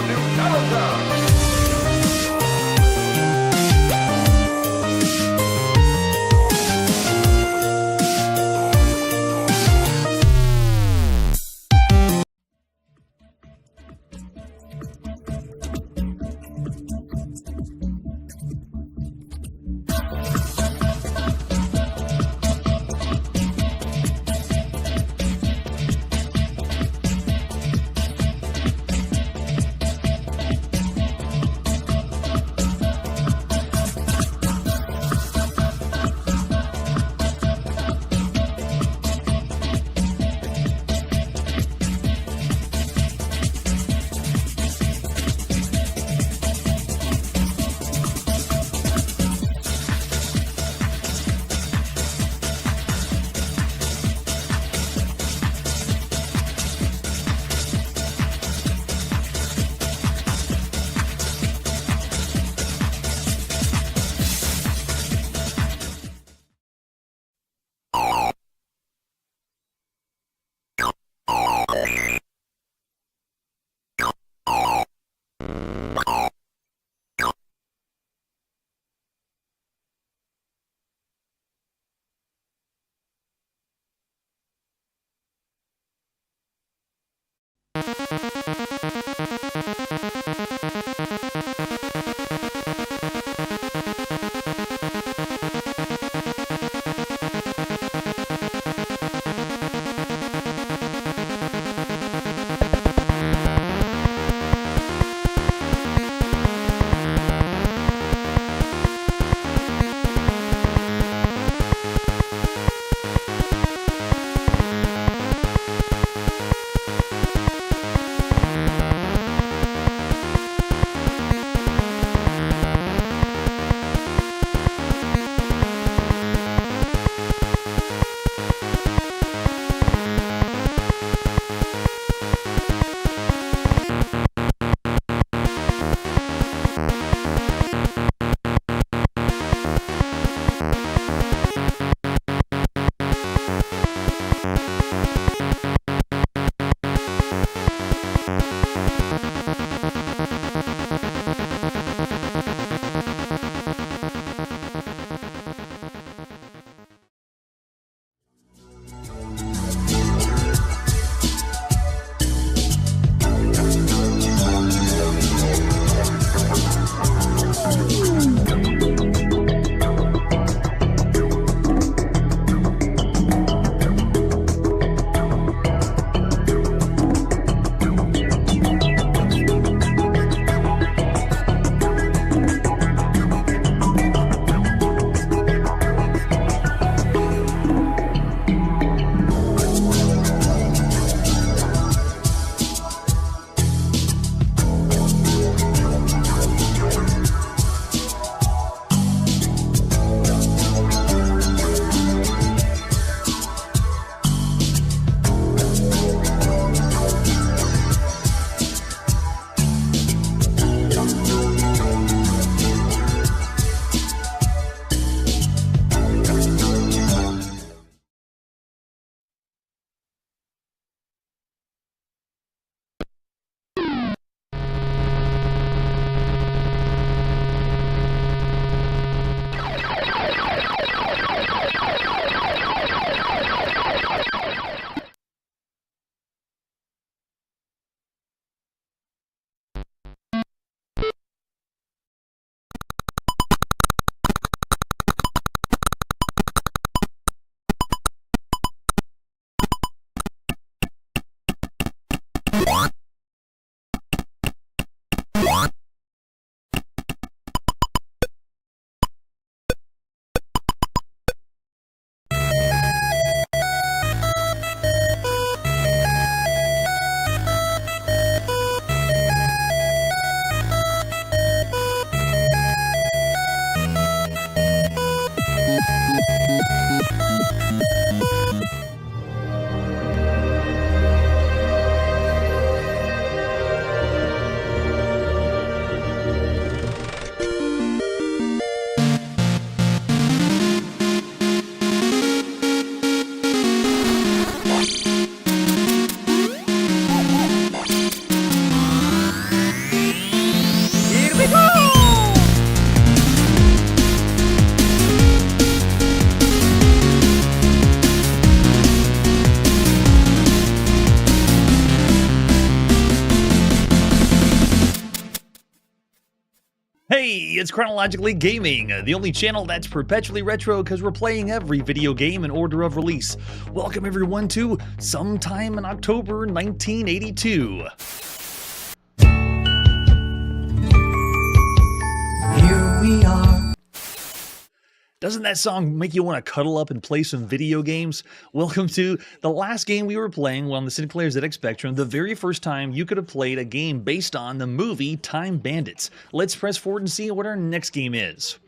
new Battleground. Hey, it's Chronologically Gaming, the only channel that's perpetually retro because we're playing every video game in order of release. Welcome everyone to Sometime in October 1982. Here we are. Doesn't that song make you want to cuddle up and play some video games? Welcome to the last game we were playing on the Sinclair ZX Spectrum, the very first time you could have played a game based on the movie Time Bandits. Let's press forward and see what our next game is.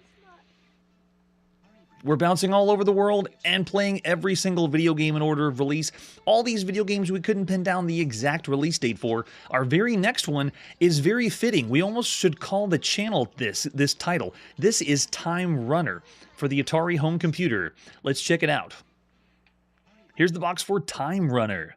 We're bouncing all over the world and playing every single video game in order of release. All these video games we couldn't pin down the exact release date for. Our very next one is very fitting. We almost should call the channel this title. This is Time Runner for the Atari home computer. Let's check it out. Here's the box for Time Runner.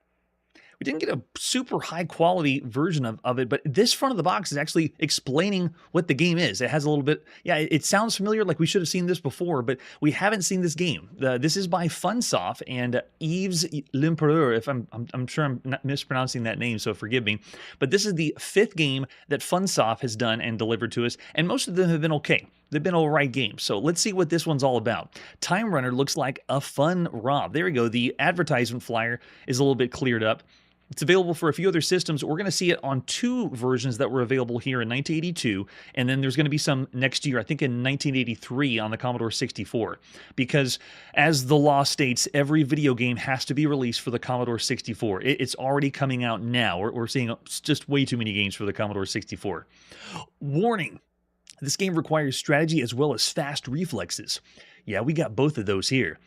We didn't get a super high quality version of it, but this front of the box is actually explaining what the game is. It has a little bit, yeah, it sounds familiar, like we should have seen this before, but we haven't seen this game. This is by Funsoft and Yves L'Empereur, if I'm sure I'm not mispronouncing that name, so forgive me. But this is the fifth game that Funsoft has done and delivered to us, and most of them have been okay. They've been all right games. So let's see what this one's all about. Time Runner looks like a fun romp. There we go. The advertisement flyer is a little bit cleared up. It's available for a few other systems. We're going to see it on two versions that were available here in 1982, and then there's going to be some next year, I think in 1983 on the Commodore 64. Because as the law states, every video game has to be released for the Commodore 64. It's already coming out now. We're seeing just way too many games for the Commodore 64. Warning! This game requires strategy as well as fast reflexes. Yeah, we got both of those here.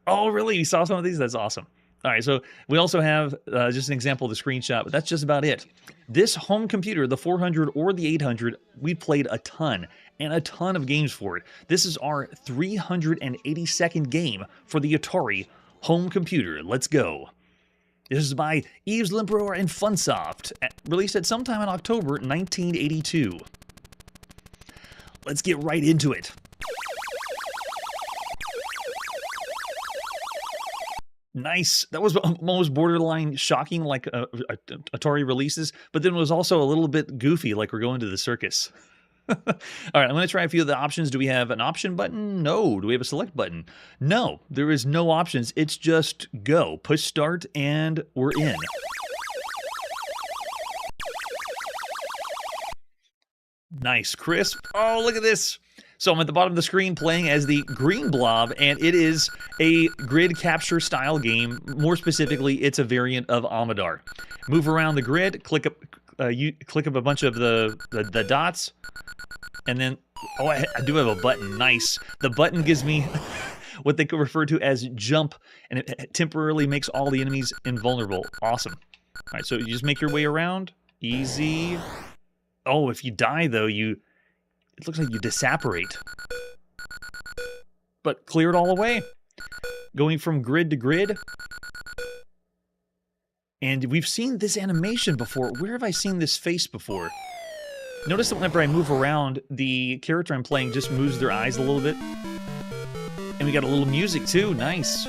Oh, really? You saw some of these? That's awesome. All right, so we also have just an example of the screenshot, but that's just about it. This home computer, the 400 or the 800, we played a ton and a ton of games for it. This is our 382nd game for the Atari home computer. Let's go. This is by Yves L'Empereur and Funsoft, released at sometime in October 1982. Let's get right into it. Nice. That was almost borderline shocking, like Atari releases, but then it was also a little bit goofy, like we're going to the circus. All right, I'm going to try a few of the options. Do we have an option button? No. Do we have a select button? No. There is no options. It's just go. Push start, and we're in. Nice, crisp. Oh, look at this. So I'm at the bottom of the screen playing as the green blob, and it is a grid capture style game. More specifically, it's a variant of Amador. Move around the grid, click up a bunch of the dots, and then, oh, I do have a button. Nice. The button gives me what they could refer to as jump, and it temporarily makes all the enemies invulnerable. Awesome. All right, so you just make your way around. Easy. Oh, if you die, though, it looks like you disapparate. But clear it all away. Going from grid to grid. And we've seen this animation before. Where have I seen this face before? Notice that whenever I move around, the character I'm playing just moves their eyes a little bit. And we got a little music too. Nice.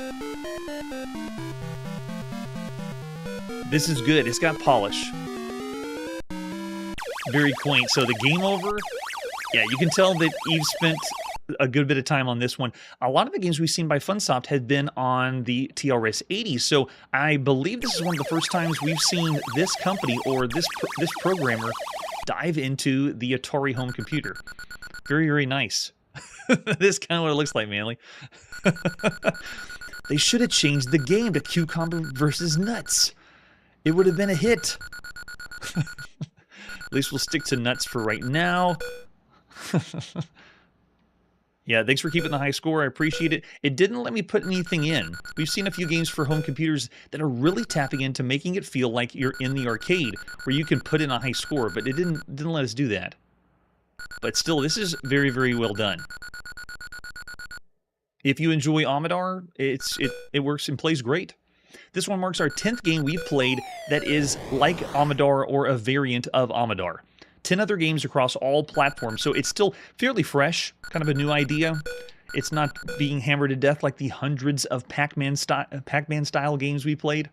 This is good. It's got polish. Very quaint. So the game over... Yeah, you can tell that Yves spent a good bit of time on this one. A lot of the games we've seen by Funsoft had been on the TRS-80, so I believe this is one of the first times we've seen this company or this programmer dive into the Atari home computer. Very, very nice. This is kind of what it looks like, Manly. They should have changed the game to Cucumber versus Nuts. It would have been a hit. At least we'll stick to Nuts for right now. Yeah, thanks for keeping the high score. I appreciate it. It didn't let me put anything in. We've seen a few games for home computers that are really tapping into making it feel like you're in the arcade, where you can put in a high score, but it didn't let us do that. But still, this is very, very well done. If you enjoy Amador, it works and plays great. This one marks our 10th game we've played that is like Amador or a variant of Amador. 10 other games across all platforms, so it's still fairly fresh, kind of a new idea. It's not being hammered to death like the hundreds of Pac-Man style games we played.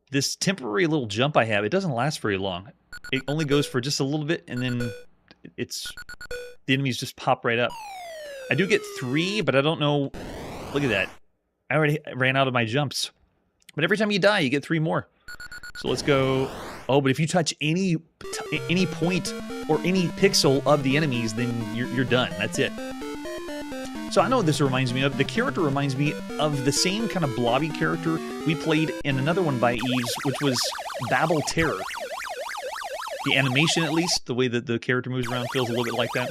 This temporary little jump I have, it doesn't last very long. it only goes for just a little bit, and then the enemies just pop right up. I do get 3, but I don't know. Look at that. I already ran out of my jumps. But every time you die, you get 3 more. So let's go. Oh, but if you touch any point or any pixel of the enemies, then you're done. That's it. So I know what this reminds me of. The character reminds me of the same kind of blobby character we played in another one by Eves, which was Babel Terror. The animation, at least, the way that the character moves around feels a little bit like that.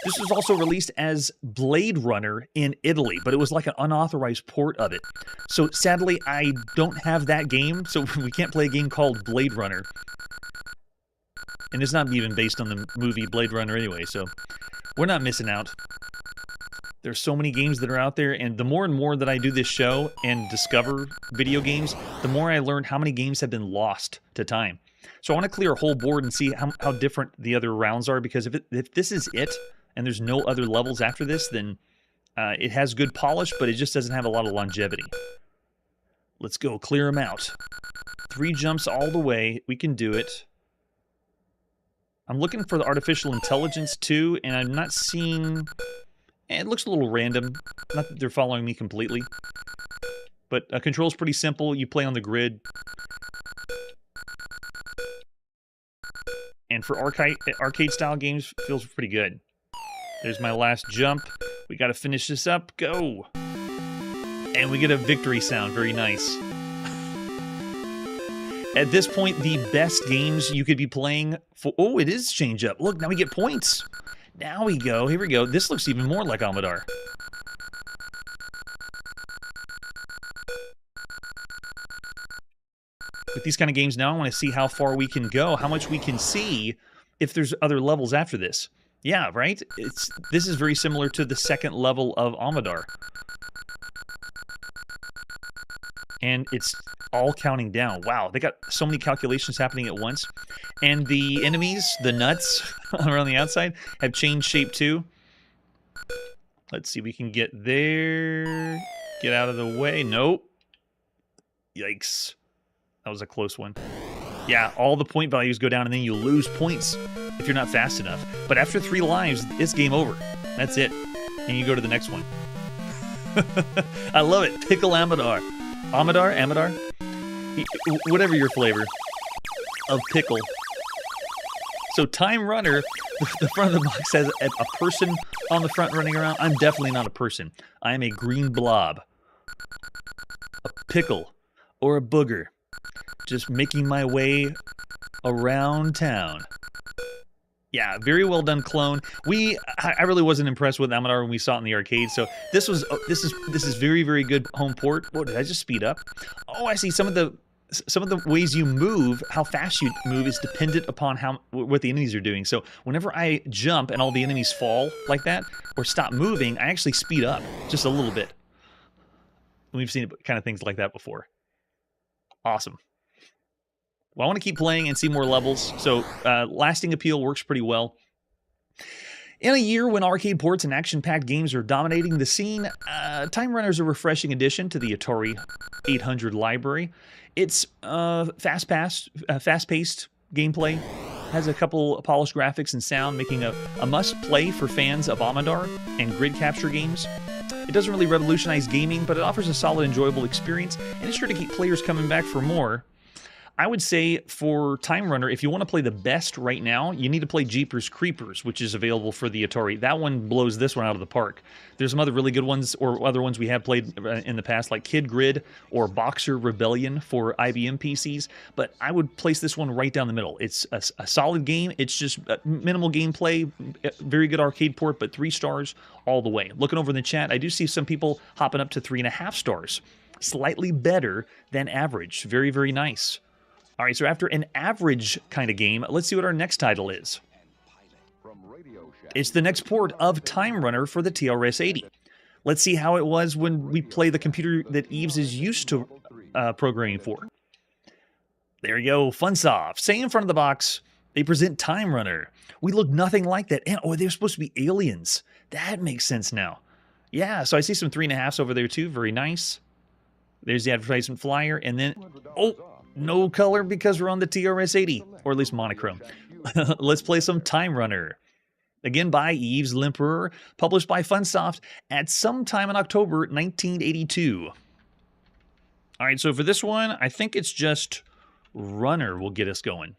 This was also released as Blade Runner in Italy, but it was like an unauthorized port of it. So sadly, I don't have that game, so we can't play a game called Blade Runner. And it's not even based on the movie Blade Runner anyway, so we're not missing out. There's so many games that are out there, and the more and more that I do this show and discover video games, the more I learn how many games have been lost to time. So I want to clear a whole board and see how different the other rounds are, because if this is it, and there's no other levels after this, then it has good polish, but it just doesn't have a lot of longevity. Let's go clear them out. 3 jumps all the way. We can do it. I'm looking for the artificial intelligence too, and I'm not seeing... It looks a little random. Not that they're following me completely. But control's pretty simple. You play on the grid. And for arcade-style games, feels pretty good. There's my last jump. We got to finish this up. Go! And we get a victory sound. Very nice. At this point, the best games you could be playing for... Oh, it is change up. Look, now we get points. Now we go. Here we go. This looks even more like Amadar. With these kind of games now, I want to see how far we can go, how much we can see if there's other levels after this. Yeah, right? This is very similar to the second level of Amadar. And it's all counting down. Wow, they got so many calculations happening at once. And the enemies, the nuts around the outside, have changed shape too. Let's see, we can get there. Get out of the way. Nope. Yikes. That was a close one. Yeah, all the point values go down, and then you lose points if you're not fast enough. But after 3 lives, it's game over. That's it. And you go to the next one. I love it. Pickle Amadar. Amadar? Whatever your flavor of pickle. So Time Runner, the front of the box has a person on the front running around. I'm definitely not a person. I am a green blob. A pickle or a booger. Just making my way around town. Yeah, very well done clone. I really wasn't impressed with Amadar when we saw it in the arcade. So this is very, very good home port. Oh, did I just speed up? Oh, I see. Some of the ways you move, how fast you move, is dependent upon what the enemies are doing. So whenever I jump and all the enemies fall like that or stop moving, I actually speed up just a little bit. We've seen kind of things like that before. Awesome. Well, I want to keep playing and see more levels, so lasting appeal works pretty well. In a year when arcade ports and action-packed games are dominating the scene, Time Runner is a refreshing addition to the Atari 800 library. It's fast-paced gameplay, has a couple polished graphics and sound, making a must-play for fans of Amadar and grid capture games. It doesn't really revolutionize gaming, but it offers a solid, enjoyable experience, and it's sure to keep players coming back for more. I would say for Time Runner, if you want to play the best right now, you need to play Jeepers Creepers, which is available for the Atari. That one blows this one out of the park. There's some other really good ones, or other ones we have played in the past, like Kid Grid or Boxer Rebellion for IBM PCs, but I would place this one right down the middle. It's a solid game. It's just minimal gameplay, very good arcade port, but 3 stars all the way. Looking over in the chat, I do see some people hopping up to 3.5 stars. Slightly better than average. Very, very nice. All right, so after an average kind of game, let's see what our next title is. It's the next port of Time Runner for the TRS-80. Let's see how it was when we play the computer that Eves is used to programming for. There you go, Funsoft. Say in front of the box, they present Time Runner. We look nothing like that. And, oh, they're supposed to be aliens. That makes sense now. Yeah, so I see some 3.5s over there too. Very nice. There's the advertisement flyer. And then, oh, No color because we're on the TRS-80, or at least monochrome. Let's play some Time Runner. Again by Yves Lempereur, published by Funsoft at some time in October 1982. All right, so for this one, I think it's just Runner will get us going.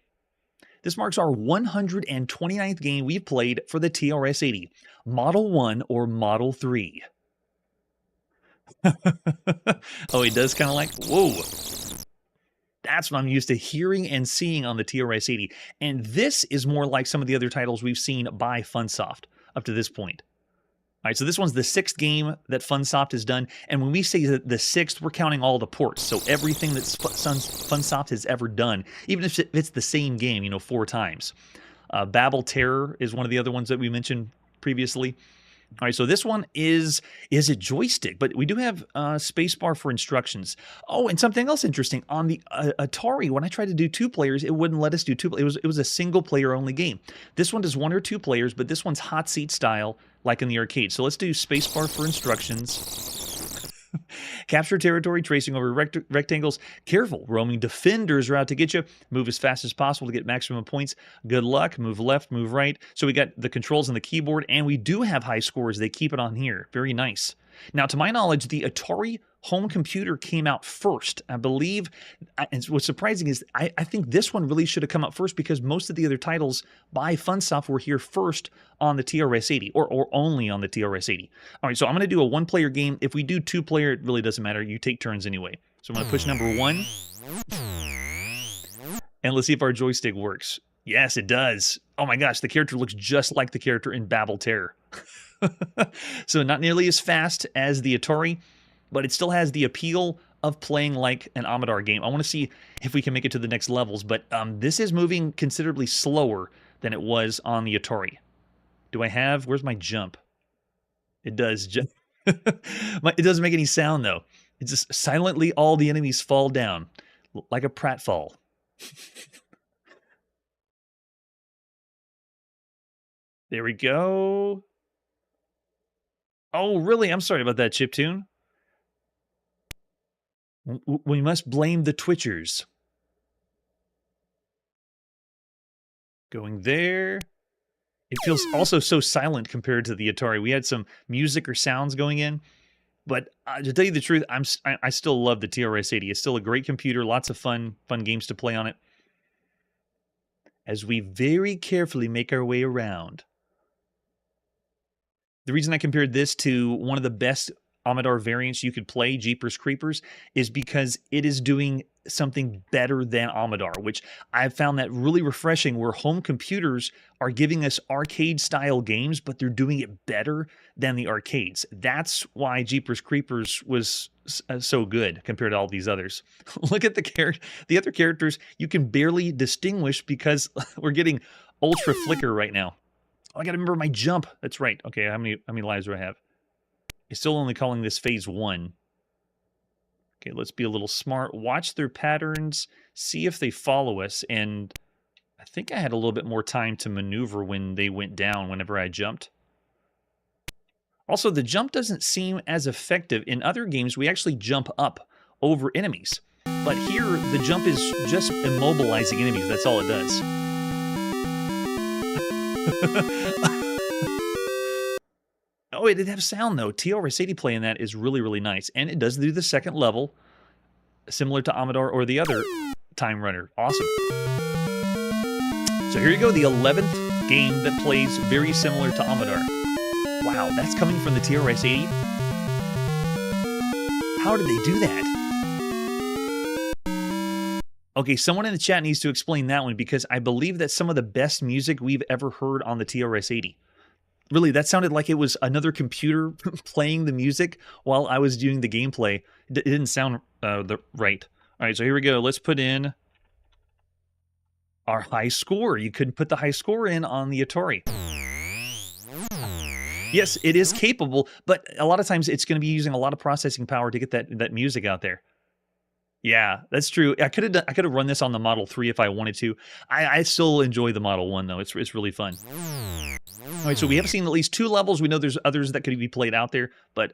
This marks our 129th game we've played for the TRS-80, Model 1 or Model 3. Oh, it does kind of like, whoa. That's what I'm used to hearing and seeing on the TRS-80. And this is more like some of the other titles we've seen by Funsoft up to this point. All right, so this one's the 6th game that Funsoft has done. And when we say the 6th, we're counting all the ports. So everything that Funsoft has ever done, even if it's the same game, 4 times. Babel Terror is one of the other ones that we mentioned previously. All right, so this one is a joystick, but we do have spacebar for instructions. Oh, and something else interesting. On the Atari, when I tried to do 2 players, it wouldn't let us do 2 players. It was a single player only game. This one does 1 or 2 players, but this one's hot seat style, like in the arcade. So let's do spacebar for instructions. Capture territory, tracing over rectangles. Careful, roaming defenders are out to get you. Move as fast as possible to get maximum points. Good luck. Move left, move right. So we got the controls on the keyboard, and we do have high scores. They keep it on here. Very nice. Now, to my knowledge, the Atari home computer came out first. I believe, and what's surprising is I think this one really should have come out first because most of the other titles by Funsoft were here first on the TRS-80 or only on the TRS-80. All right, so I'm going to do a 1-player game. If we do 2-player, it really doesn't matter. You take turns anyway. So I'm going to push number 1. And let's see if our joystick works. Yes, it does. Oh my gosh, the character looks just like the character in Babel Terror. So not nearly as fast as the Atari, but it still has the appeal of playing like an Amador game. I want to see if we can make it to the next levels, but this is moving considerably slower than it was on the Atari. Where's my jump? It does jump. It doesn't make any sound though. It's just silently all the enemies fall down like a pratfall. There we go. Oh, really? I'm sorry about that, chiptune. We must blame the Twitchers. Going there. It feels also so silent compared to the Atari. We had some music or sounds going in. But to tell you the truth, I still love the TRS-80. It's still a great computer. Lots of fun games to play on it. As we very carefully make our way around. The reason I compared this to one of the best Amador variants you could play, Jeepers Creepers, is because it is doing something better than Amador, which I've found that really refreshing, where home computers are giving us arcade-style games, but they're doing it better than the arcades. That's why Jeepers Creepers was so good compared to all these others. Look at the other characters you can barely distinguish because we're getting ultra flicker right now. Oh, I gotta remember my jump. That's right. Okay, how many lives do I have? It's still only calling this phase 1. Okay, let's be a little smart. Watch their patterns. See if they follow us. And I think I had a little bit more time to maneuver when they went down whenever I jumped. Also, the jump doesn't seem as effective. In other games, we actually jump up over enemies. But here, the jump is just immobilizing enemies. That's all it does. Oh, it did have sound, though. TRS-80 playing that is really, really nice. And it does do the second level, similar to Amador or the other Time Runner. Awesome. So here you go, the 11th game that plays very similar to Amador. Wow, that's coming from the TRS-80? How did they do that? Okay, someone in the chat needs to explain that one, because I believe that's some of the best music we've ever heard on the TRS-80. Really, that sounded like it was another computer playing the music while I was doing the gameplay. It didn't sound right. All right, so here we go. Let's put in our high score. You couldn't put the high score in on the Atari. Yes, it is capable, but a lot of times it's going to be using a lot of processing power to get that music out there. Yeah, that's true. I could have run this on the Model 3 if I wanted to. I still enjoy the Model 1 though. It's really fun. All right, so we have seen at least 2 levels. We know there's others that could be played out there, but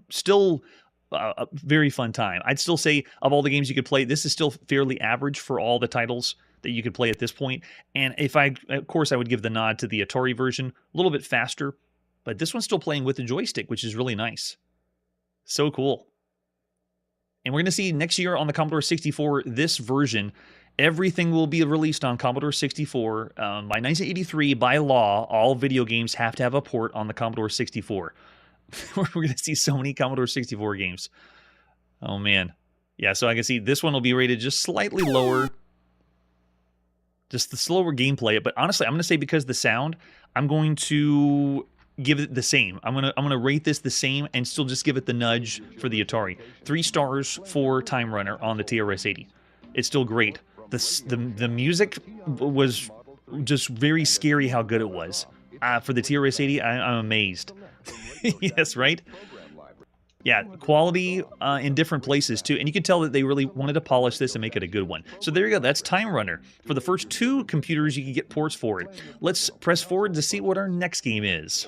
still a very fun time. I'd still say of all the games you could play, this is still fairly average for all the titles that you could play at this point. And of course, I would give the nod to the Atari version, a little bit faster, but this one's still playing with the joystick, which is really nice. So cool. And we're going to see next year on the Commodore 64, this version, everything will be released on Commodore 64. By 1983, by law, all video games have to have a port on the Commodore 64. We're going to see so many Commodore 64 games. Oh, man. Yeah, so I can see this one will be rated just slightly lower. Just the slower gameplay. But honestly, I'm going to say because the sound, I'm going to give it the same. I'm gonna rate this the same and still just give it the nudge for the Atari. 3 stars for Time Runner on the TRS-80. It's still great. The music was just very scary how good it was. For the TRS-80, I'm amazed. Yes, right? Yeah, quality in different places too. And you can tell that they really wanted to polish this and make it a good one. So there you go. That's Time Runner. For the first 2 computers, you can get ports for it. Let's press forward to see what our next game is.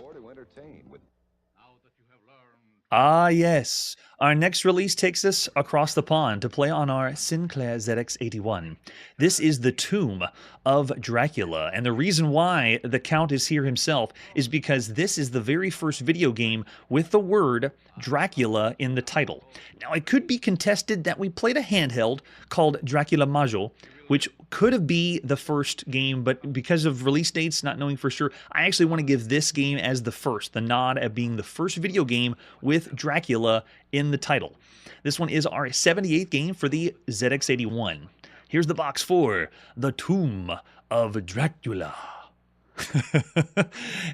Ah, yes. Our next release takes us across the pond to play on our Sinclair ZX81. This is the Tomb of Dracula, and the reason why the Count is here himself is because this is the very first video game with the word Dracula in the title. Now, it could be contested that we played a handheld called Dracula Major, which could have been the first game, but because of release dates, not knowing for sure, I actually want to give this game as the nod at being the first video game with Dracula in the title. This one is our 78th game for the ZX81. Here's the box for The Tomb of Dracula.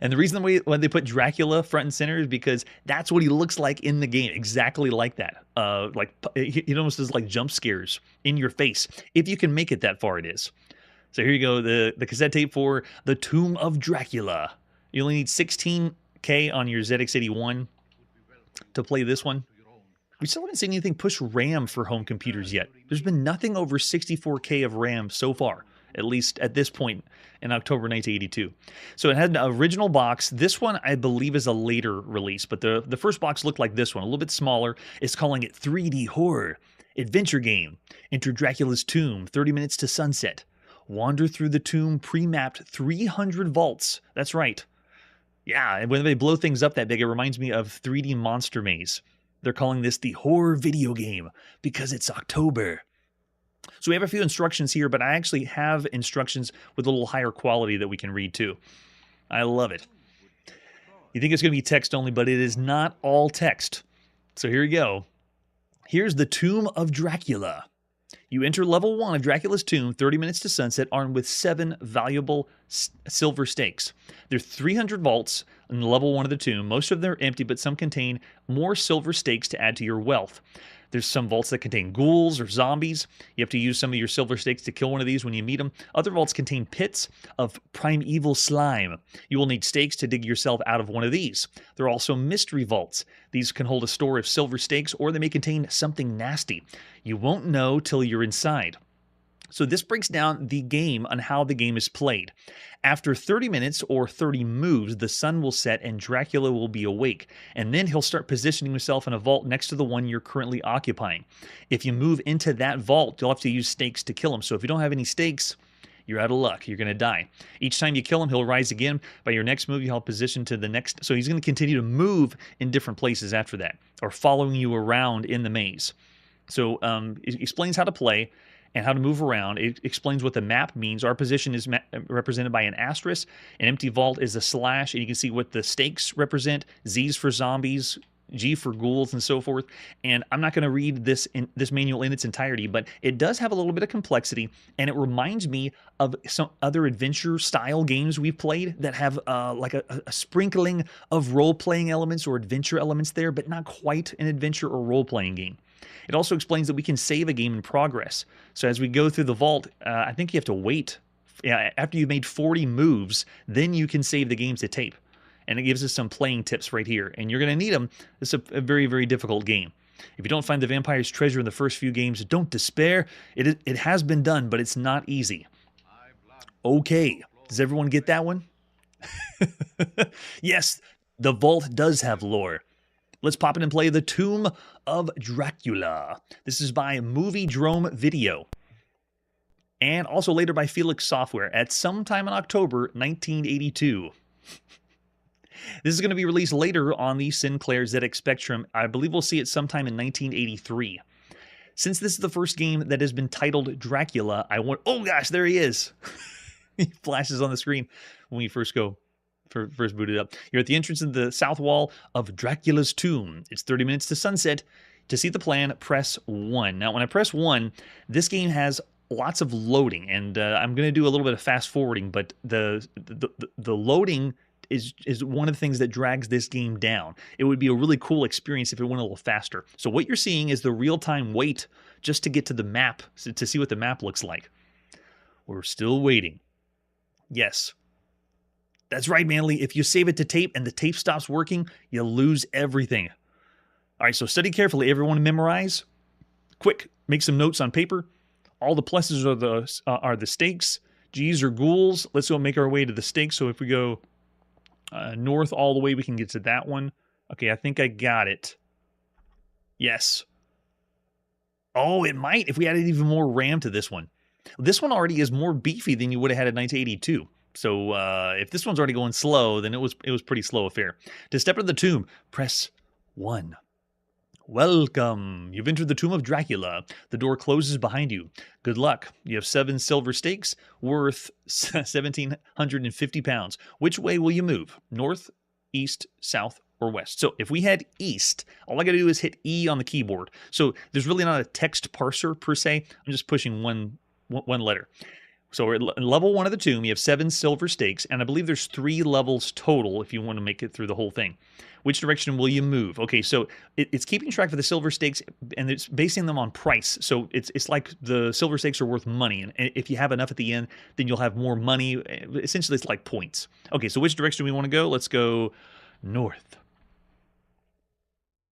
And the reason when they put Dracula front and center is because that's what he looks like in the game, exactly like that. He almost does like jump scares in your face, if you can make it that far. It is. So here you go, the cassette tape for The Tomb of Dracula. You only need 16K on your ZX81 to play this one. We still haven't seen anything push RAM for home computers yet. There's been nothing over 64K of RAM so far, at least at this point in October 1982. So it had an original box. This one, I believe, is a later release, but the first box looked like this one, a little bit smaller. It's calling it 3D Horror Adventure Game. Enter Dracula's tomb, 30 minutes to sunset. Wander through the tomb, pre-mapped 300 vaults. That's right. Yeah, and when they blow things up that big, it reminds me of 3D Monster Maze. They're calling this the horror video game because it's October. So we have a few instructions here, but I actually have instructions with a little higher quality that we can read too. I love it. You think it's going to be text only, but it is not all text. So here you go. Here's the Tomb of Dracula. You enter level 1 of Dracula's tomb, 30 minutes to sunset, armed with 7 valuable silver stakes. There are 300 vaults in level 1 of the tomb. Most of them are empty, but some contain more silver stakes to add to your wealth. There's some vaults that contain ghouls or zombies. You have to use some of your silver stakes to kill one of these when you meet them. Other vaults contain pits of primeval slime. You will need stakes to dig yourself out of one of these. There are also mystery vaults. These can hold a store of silver stakes, or they may contain something nasty. You won't know till you're inside. So this breaks down the game on how the game is played. After 30 minutes or 30 moves, the sun will set and Dracula will be awake, and then he'll start positioning himself in a vault next to the one you're currently occupying. If you move into that vault, you'll have to use stakes to kill him. So if you don't have any stakes, you're out of luck. You're going to die. Each time you kill him, he'll rise again. By your next move, you'll have position to the next. So he's going to continue to move in different places after that, or following you around in the maze. So it explains how to play and how to move around. It explains what the map means. Our position is represented by an asterisk. An empty vault is a slash, and you can see what the stakes represent. Z's for zombies, G for ghouls, and so forth. And I'm not going to read this manual in its entirety, but it does have a little bit of complexity, and it reminds me of some other adventure-style games we've played that have like a sprinkling of role-playing elements or adventure elements there, but not quite an adventure or role-playing game. It also explains that we can save a game in progress. So as we go through the vault, I think you have to wait. After you've made 40 moves, then you can save the game to tape. And it gives us some playing tips right here. And you're going to need them. It's a very, very difficult game. If you don't find the vampire's treasure in the first few games, don't despair. It has been done, but it's not easy. Okay, does everyone get that one? Yes, the vault does have lore. Let's pop in and play The Tomb of Dracula. This is by Movie Drome Video. And also later by Felix Software at sometime in October 1982. This is going to be released later on the Sinclair ZX Spectrum. I believe we'll see it sometime in 1983. Since this is the first game that has been titled Dracula, I want... Oh gosh, there he is! He flashes on the screen when we first boot it up. You're at the entrance of the south wall of Dracula's tomb. It's 30 minutes to sunset. To see the plan, press 1. Now, when I press 1, this game has lots of loading, and I'm going to do a little bit of fast forwarding, but the loading is one of the things that drags this game down. It would be a really cool experience if it went a little faster. So what you're seeing is the real-time wait just to get to the map, to see what the map looks like. We're still waiting. Yes. That's right, Manly. If you save it to tape and the tape stops working, you lose everything. All right, so study carefully. Everyone memorize. Quick, make some notes on paper. All the pluses are the stakes. G's are ghouls. Let's go make our way to the stakes. So if we go north all the way, we can get to that one. Okay, I think I got it. Yes. Oh, it might if we added even more RAM to this one. This one already is more beefy than you would have had in 1982. So if this one's already going slow, then it was pretty slow affair. To step into the tomb, press 1. Welcome. You've entered the tomb of Dracula. The door closes behind you. Good luck. You have 7 silver stakes worth 1,750 pounds. Which way will you move? North, east, south, or west? So if we head east, all I got to do is hit E on the keyboard. So there's really not a text parser per se. I'm just pushing one letter. So we're at level 1 of the tomb. You have 7 silver stakes, and I believe there's 3 levels total if you want to make it through the whole thing. Which direction will you move? Okay, so it's keeping track of the silver stakes, and it's basing them on price. So it's like the silver stakes are worth money, and if you have enough at the end, then you'll have more money. Essentially, it's like points. Okay, so which direction do we want to go? Let's go north.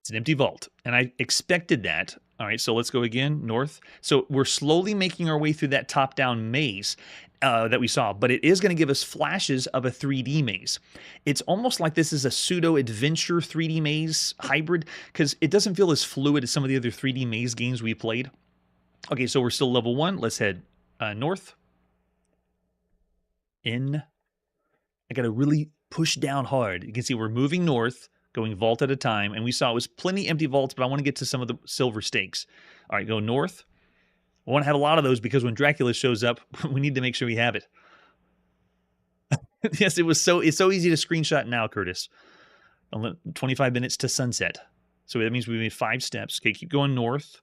It's an empty vault, and I expected that. All right, so let's go again, north. So we're slowly making our way through that top-down maze that we saw, but it is going to give us flashes of a 3D maze. It's almost like this is a pseudo-adventure 3D maze hybrid, because it doesn't feel as fluid as some of the other 3D maze games we played. Okay, so we're still level 1. Let's head north. In. I got to really push down hard. You can see we're moving north, going vault at a time, and we saw it was plenty empty vaults, but I want to get to some of the silver stakes. All right, go north. I want to have a lot of those because when Dracula shows up, we need to make sure we have it. Yes, it's so easy to screenshot now, Curtis. 25 minutes to sunset. So that means we made 5 steps. Okay, keep going north.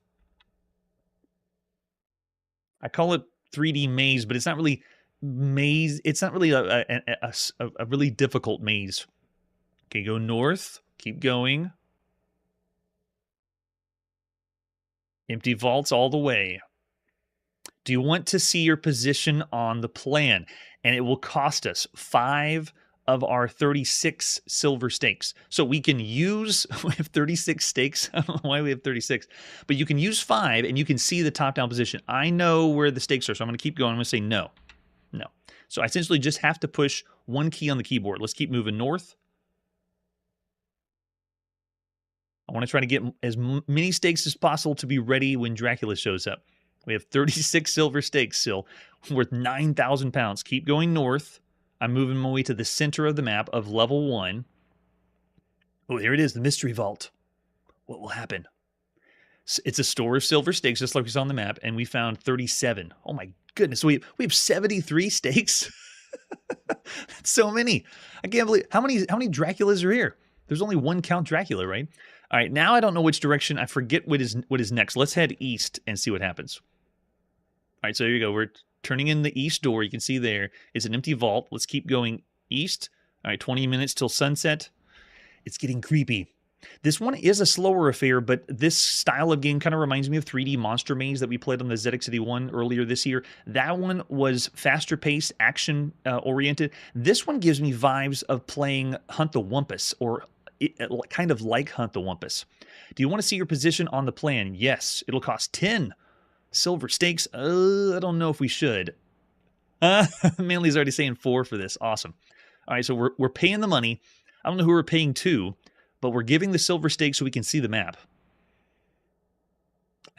I call it 3D maze, but it's not really maze. It's not really a really difficult maze. Okay, go north. Keep going. Empty vaults all the way. Do you want to see your position on the plan? And it will cost us 5 of our 36 silver stakes. So we can use, we have 36 stakes. I don't know why we have 36, but you can use 5 and you can see the top-down position. I know where the stakes are, so I'm going to keep going. I'm going to say no. No. So I essentially just have to push 1 key on the keyboard. Let's keep moving north. I want to try to get as many stakes as possible to be ready when Dracula shows up. We have 36 silver stakes still, worth 9,000 pounds. Keep going north. I'm moving my way to the center of the map of level 1. Oh, there it is, the mystery vault. What will happen? It's a store of silver stakes, just like we saw on the map, and we found 37. Oh my goodness, we have 73 stakes. That's so many. I can't believe how many Draculas are here. There's only 1 Count Dracula, right? All right, now I don't know which direction. I forget what is next. Let's head east and see what happens. All right, so here you go. We're turning in the east door. You can see there. It's an empty vault. Let's keep going east. All right, 20 minutes till sunset. It's getting creepy. This one is a slower affair, but this style of game kind of reminds me of 3D Monster Maze that we played on the ZX81 earlier this year. That one was faster paced, action oriented. This one gives me vibes of playing Hunt the Wumpus, or kind of like Hunt the Wumpus. Do you want to see your position on the plan? Yes. It'll cost 10 silver stakes. I don't know if we should. Manly's already saying 4 for this. Awesome. All right, so we're paying the money. I don't know who we're paying to, but we're giving the silver stakes so we can see the map.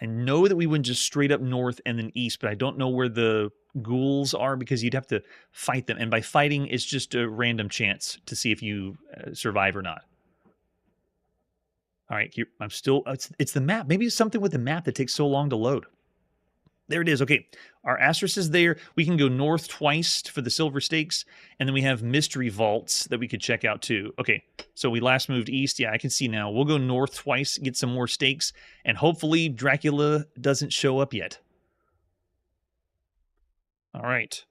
I know that we went just straight up north and then east, but I don't know where the ghouls are because you'd have to fight them. And by fighting, it's just a random chance to see if you survive or not. All right, here, I'm still, it's the map. Maybe it's something with the map that takes so long to load. There it is. Okay, our asterisk is there. We can go north twice for the silver stakes, and then we have mystery vaults that we could check out too. Okay, so we last moved east. Yeah, I can see now. We'll go north twice, get some more stakes, and hopefully Dracula doesn't show up yet. All right.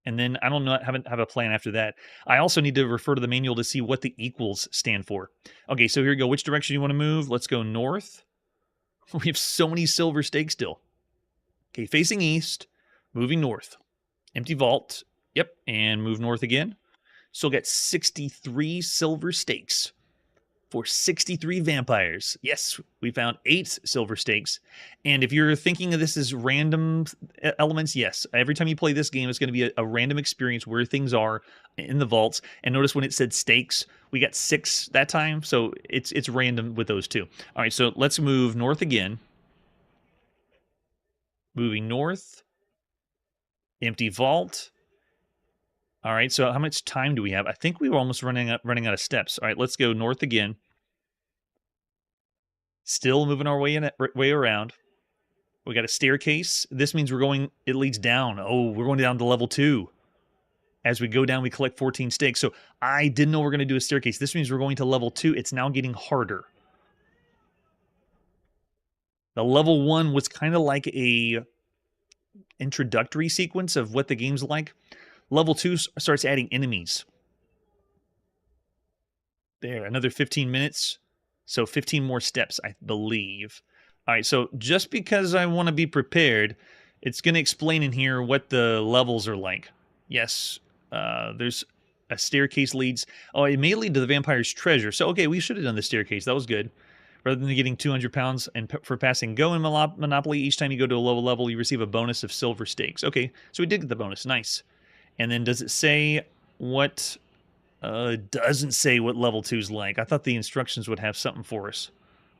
And then I don't know, haven't have a plan after that. I also need to refer to the manual to see what the equals stand for. Okay, so here we go. Which direction do you want to move? Let's go north. We have so many silver stakes still. Okay, facing east, moving north. Empty vault. Yep, and move north again. So get 63 silver stakes for 63 vampires. Yes, we found 8 silver stakes. And if you're thinking of this as random elements, yes. Every time you play this game, it's going to be a random experience where things are in the vaults. And notice when it said stakes, we got 6 that time. So it's random with those two. All right, so let's move north again. Moving north. Empty vault. All right, so how much time do we have? I think we were almost running out of steps. All right, let's go north again. Still moving our way around. We got a staircase. This means we're going, it leads down. Oh, we're going down to level 2. As we go down, we collect 14 stakes. So I didn't know we are going to do a staircase. This means we're going to level 2. It's now getting harder. The level 1 was kind of like a introductory sequence of what the game's like. Level 2 starts adding enemies. There, another 15 minutes. So 15 more steps, I believe. All right, so just because I want to be prepared, it's going to explain in here what the levels are like. Yes, there's a staircase leads. Oh, it may lead to the vampire's treasure. So, okay, we should have done the staircase. That was good. Rather than getting 200 pounds and for passing Go in Monopoly, each time you go to a low level, you receive a bonus of silver stakes. Okay, so we did get the bonus. Nice. And then does it say what... it doesn't say what level 2's like. I thought the instructions would have something for us.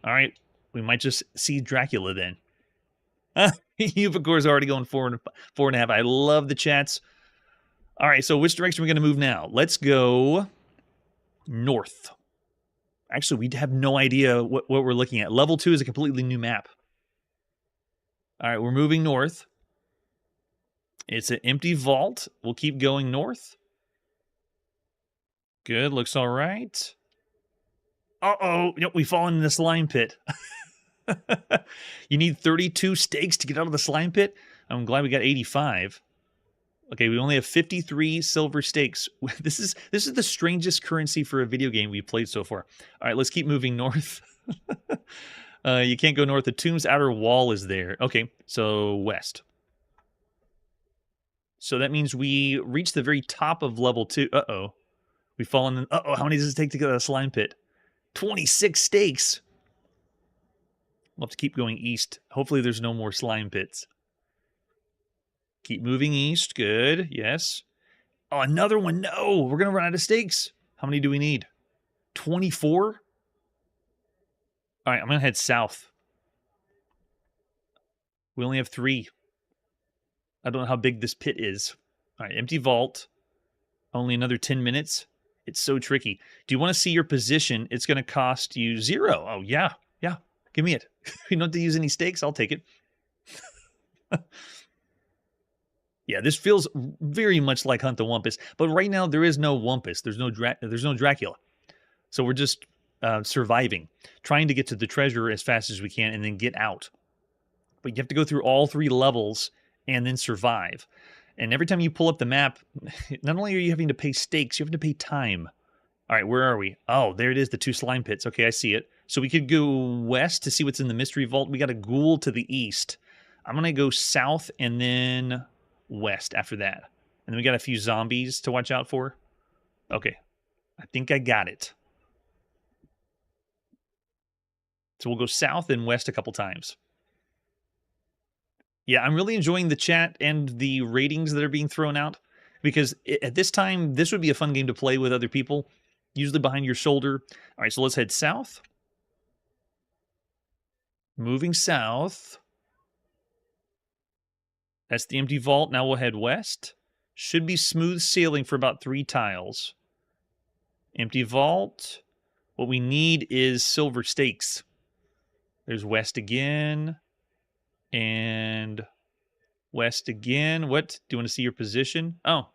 All right, we might just see Dracula then. You've, of course, already going 4.5. I love the chats. All right, so which direction are we going to move now? Let's go north. Actually, we have no idea what we're looking at. Level 2 is a completely new map. All right, we're moving north. It's an empty vault. We'll keep going north. Good, looks all right. Uh-oh, we fall into the slime pit. You need 32 stakes to get out of the slime pit? I'm glad we got 85. Okay, we only have 53 silver stakes. This is the strangest currency for a video game we've played so far. All right, let's keep moving north. You can't go north. The tomb's outer wall is there. Okay, so west. So that means we reach the very top of level 2. Uh-oh. We've fallen in... Uh-oh, how many does it take to get out of the slime pit? 26 stakes! We'll have to keep going east. Hopefully there's no more slime pits. Keep moving east. Good. Yes. Oh, another one. No! We're going to run out of stakes. How many do we need? 24? All right, I'm going to head south. We only have 3. I don't know how big this pit is. All right, empty vault. Only another 10 minutes. It's so tricky. Do you want to see your position? It's going to cost you 0. Oh, yeah. Yeah. Give me it. If you don't have to use any stakes, I'll take it. Yeah, this feels very much like Hunt the Wumpus. But right now, there is no Wumpus. There's no Dracula. So we're just surviving. Trying to get to the treasure as fast as we can and then get out. But you have to go through all 3 levels and then survive. And every time you pull up the map, not only are you having to pay stakes, you have to pay time. All right, where are we? Oh, there it is, the 2 slime pits. Okay, I see it. So we could go west to see what's in the mystery vault. We got a ghoul to the east. I'm going to go south and then west after that. And then we got a few zombies to watch out for. Okay, I think I got it. So we'll go south and west a couple times. Yeah, I'm really enjoying the chat and the ratings that are being thrown out because at this time, this would be a fun game to play with other people. usually behind your shoulder. All right, so let's head south. Moving south. That's the empty vault. Now we'll head west. Should be smooth sailing for about 3 tiles. Empty vault. What we need is silver stakes. There's west again. And west again. What? Do you want to see your position? Oh,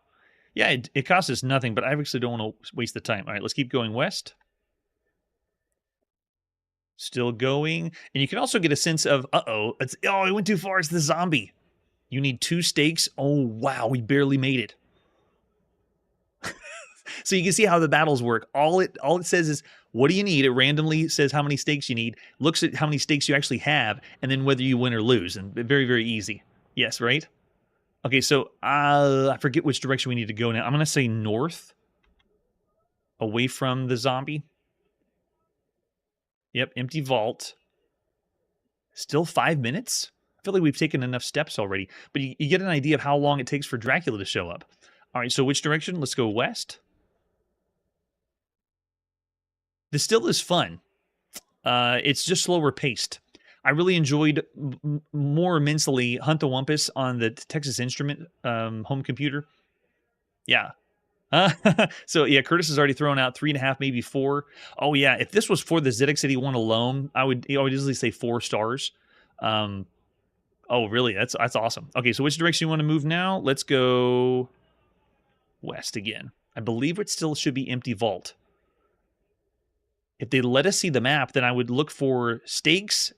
yeah, it costs us nothing, but I actually don't want to waste the time. All right, let's keep going west. Still going. And you can also get a sense of, oh, it went too far. It's the zombie. You need 2 stakes. Oh, wow, we barely made it. So you can see how the battles work. All it says is, what do you need? It randomly says how many stakes you need, looks at how many stakes you actually have, and then whether you win or lose. And very, very easy. Yes, right? Okay, so I forget which direction we need to go now. I'm going to say north, away from the zombie. Yep, empty vault. Still 5 minutes? I feel like we've taken enough steps already. But you get an idea of how long it takes for Dracula to show up. All right, so which direction? Let's go west. This still is fun. It's just slower paced. I really enjoyed more immensely Hunt the Wumpus on the Texas Instrument home computer. Yeah. So yeah, Curtis has already thrown out 3.5, maybe 4. Oh yeah, if this was for the ZX81 alone, I would easily say 4 stars. Oh really? That's awesome. Okay, so which direction you want to move now? Let's go west again. I believe it still should be empty vault. If they let us see the map, then I would look for stakes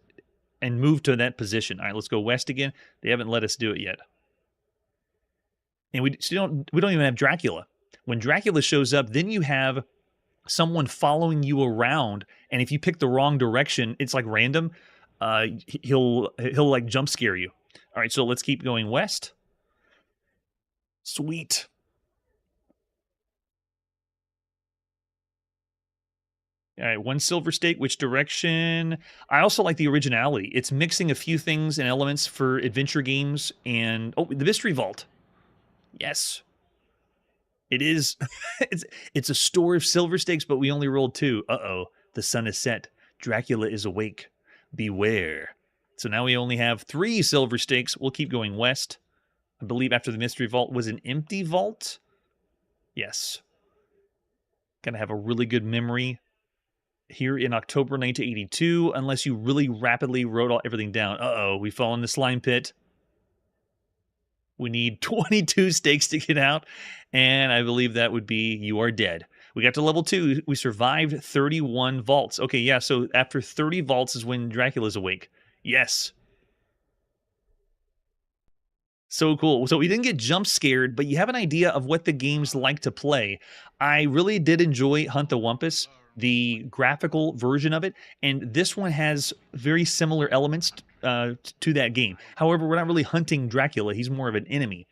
and move to that position. All right, let's go west again. They haven't let us do it yet. And we don't even have Dracula. When Dracula shows up, then you have someone following you around, and if you pick the wrong direction, it's like random. He'll like jump scare you. All right, so let's keep going west. Sweet. All right, 1 silver stake. Which direction? I also like the originality. It's mixing a few things and elements for adventure games. And, oh, the mystery vault. Yes. It is. It's a store of silver stakes, but we only rolled 2. Uh-oh. The sun is set. Dracula is awake. Beware. So now we only have 3 silver stakes. We'll keep going west. I believe after the mystery vault was an empty vault. Yes. Gonna have a really good memory here in October 1982, unless you really rapidly wrote everything down. Uh-oh, we fall in the slime pit. We need 22 stakes to get out, and I believe that would be you are dead. We got to level 2. We survived 31 vaults. Okay, yeah, so after 30 vaults is when Dracula's awake. Yes. So cool. So we didn't get jump scared, but you have an idea of what the game's like to play. I really did enjoy Hunt the Wumpus, the graphical version of it, and this one has very similar elements to that game. However, we're not really hunting Dracula. He's more of an enemy.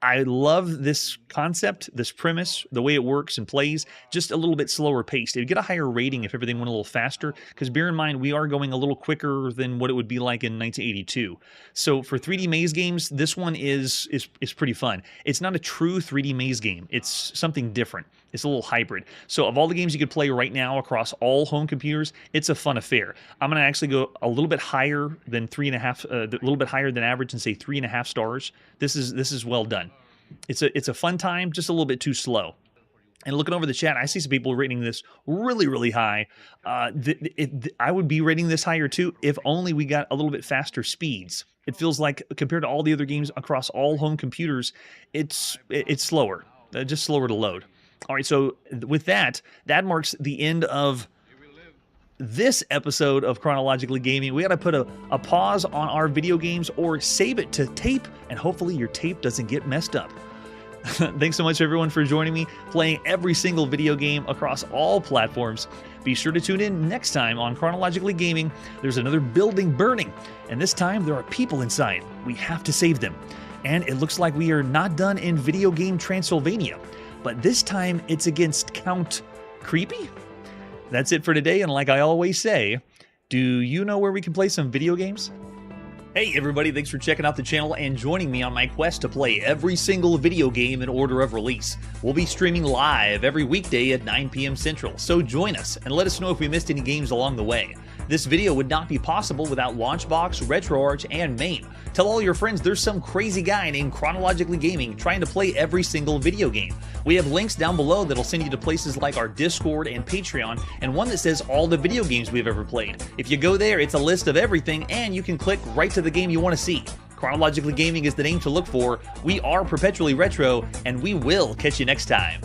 I love this concept, this premise, the way it works and plays, just a little bit slower paced. It would get a higher rating if everything went a little faster, because bear in mind, we are going a little quicker than what it would be like in 1982. So for 3D maze games, this one is pretty fun. It's not a true 3D maze game. It's something different. It's a little hybrid. So of all the games you could play right now across all home computers, it's a fun affair. I'm going to actually go a little bit higher than 3.5, a little bit higher than average, and say 3.5 stars. This is well done. It's a fun time, just a little bit too slow. And looking over the chat, I see some people rating this really, really high. I would be rating this higher too, if only we got a little bit faster speeds. It feels like compared to all the other games across all home computers, it's slower, just slower to load. All right, so with that marks the end of this episode of Chronologically Gaming. We got to put a pause on our video games or save it to tape, and hopefully your tape doesn't get messed up. Thanks so much, everyone, for joining me, playing every single video game across all platforms. Be sure to tune in next time on Chronologically Gaming. There's another building burning, and this time there are people inside. We have to save them. And it looks like we are not done in Video Game Transylvania, but this time it's against Count Creepy? That's it for today, and like I always say, do you know where we can play some video games? Hey everybody, thanks for checking out the channel and joining me on my quest to play every single video game in order of release. We'll be streaming live every weekday at 9 p.m. Central, so join us and let us know if we missed any games along the way. This video would not be possible without Launchbox, RetroArch, and MAME. Tell all your friends there's some crazy guy named Chronologically Gaming trying to play every single video game. We have links down below that'll send you to places like our Discord and Patreon, and one that says all the video games we've ever played. If you go there, it's a list of everything, and you can click right to the game you want to see. Chronologically Gaming is the name to look for. We are perpetually retro, and we will catch you next time.